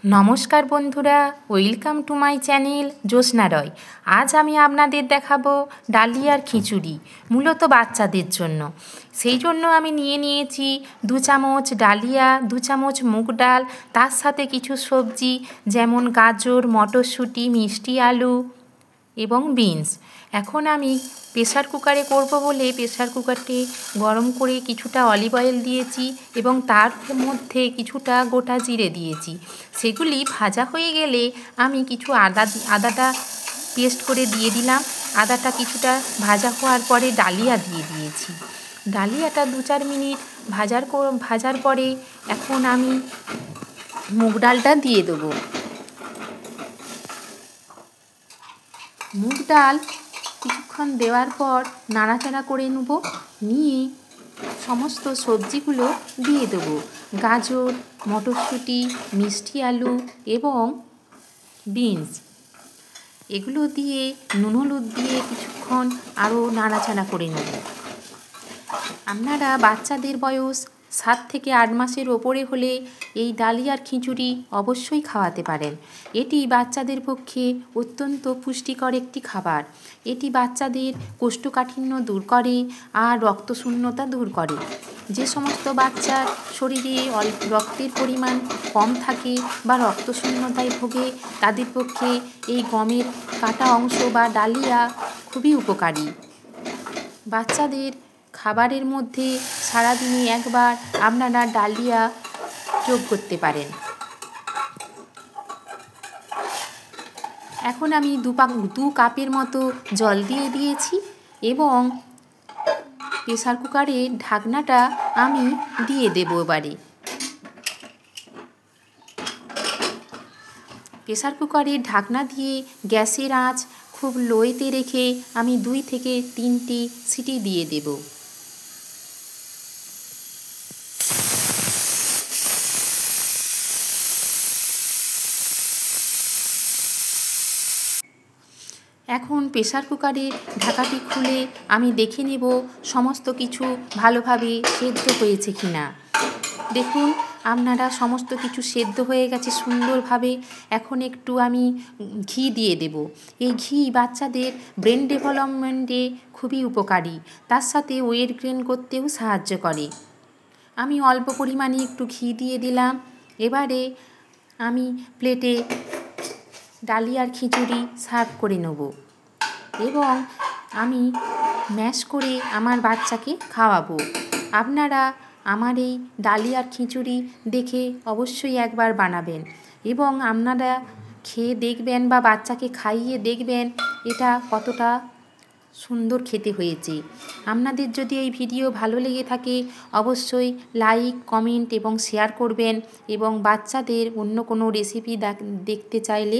নমস্কার বন্ধুরা, welcome to my channel জ্যোৎস্না রয়। আজ আমি আপনাদের দেখাবো ডালিয়ার খিচুড়ি, মূলত বাচ্চাদের জন্য। সেই জন্য আমি নিয়েছি 2 চামচ ডালিয়া, 2 চামচ মুগ ডাল, তার সাথে কিছু সবজি যেমন গাজর, মটরশুঁটি, মিষ্টি আলু এবং বিনস। এখন আমি প্রেসার কুকারে করব বলে প্রেসার কুকারটি গরম করে কিছুটা অলিভ অয়েল দিয়েছি এবং তার মধ্যে কিছুটা গোটা জিরে দিয়েছি। সেগুলি ভাজা হয়ে গেলে আমি কিছু আদাটা পেস্ট করে দিয়ে দিলাম। আদাটা কিছুটা ভাজা হওয়ার পরে ডালিয়া দিয়ে দিয়েছি। ডালিয়াটা 2-4 মিনিট ভাজার পরে এখন আমি মুগ ডালটা দিয়ে দেবো। মুগ ডাল কিছুক্ষণ দেওয়ার পর নাড়াচাড়া করে নেব, নিয়ে সমস্ত সবজিগুলো দিয়ে দেবো। গাজর, মটরশুঁটি, মিষ্টি আলু এবং বিনস, এগুলো দিয়ে নুন হলুদ দিয়ে কিছুক্ষণ আরও নাড়াচাড়া করে নেব। আপনারা বাচ্চাদের বয়স 7 থেকে 8 মাসের ওপরে হলে এই ডালিয়ার খিচুড়ি অবশ্যই খাওয়াতে পারেন। এটি বাচ্চাদের পক্ষে অত্যন্ত পুষ্টিকর একটি খাবার। এটি বাচ্চাদের কোষ্ঠকাঠিন্য দূর করে আর রক্তশূন্যতা দূর করে। যে সমস্ত বাচ্চার শরীরে রক্তের পরিমাণ কম থাকে বা রক্তশূন্যতায় ভোগে, তাদের পক্ষে এই গমের কাটা অংশ বা ডালিয়া খুবই উপকারী। বাচ্চাদের খাবারের মধ্যে সারাদিনে একবার আপনারা ডালিয়া যোগ করতে পারেন। এখন আমি 2 কাপের মতো জল দিয়ে দিয়েছি এবং প্রেসার কুকারের ঢাকনাটা আমি দিয়ে দেবো। এবারে প্রেসার কুকারের ঢাকনা দিয়ে গ্যাসের আঁচ খুব লোতে রেখে আমি 2 থেকে 3টি সিটি দিয়ে দেব। এখন প্রেসার কুকারের ঢাকাটি খুলে আমি দেখে নেব সমস্ত কিছু ভালোভাবে সেদ্ধ হয়েছে কিনা। দেখুন, আপনারা সমস্ত কিছু সেদ্ধ হয়ে গেছে সুন্দরভাবে। এখন একটু আমি ঘি দিয়ে দেব। এই ঘি বাচ্চাদের ব্রেন ডেভেলপমেন্টে খুবই উপকারী, তার সাথে ওয়েট গেইন করতেও সাহায্য করে। আমি অল্প পরিমাণে একটু ঘি দিয়ে দিলাম। এবারে আমি প্লেটে ডালিয়ার খিচুড়ি সার্ভ করে নেব এবং আমি ম্যাশ করে আমার বাচ্চাকে খাওয়াবো। আপনারা আমার এই ডালিয়ার খিচুড়ি দেখে অবশ্যই একবার বানাবেন এবং আপনারা খেয়ে দেখবেন বা বাচ্চাকে খাইয়ে দেখবেন এটা কতটা সুন্দর খেতে হয়েছে। আপনাদের যদি এই ভিডিও ভালো লেগে থাকে অবশ্যই লাইক, কমেন্ট এবং শেয়ার করবেন এবং বাচ্চাদের অন্য কোনো রেসিপি দেখতে চাইলে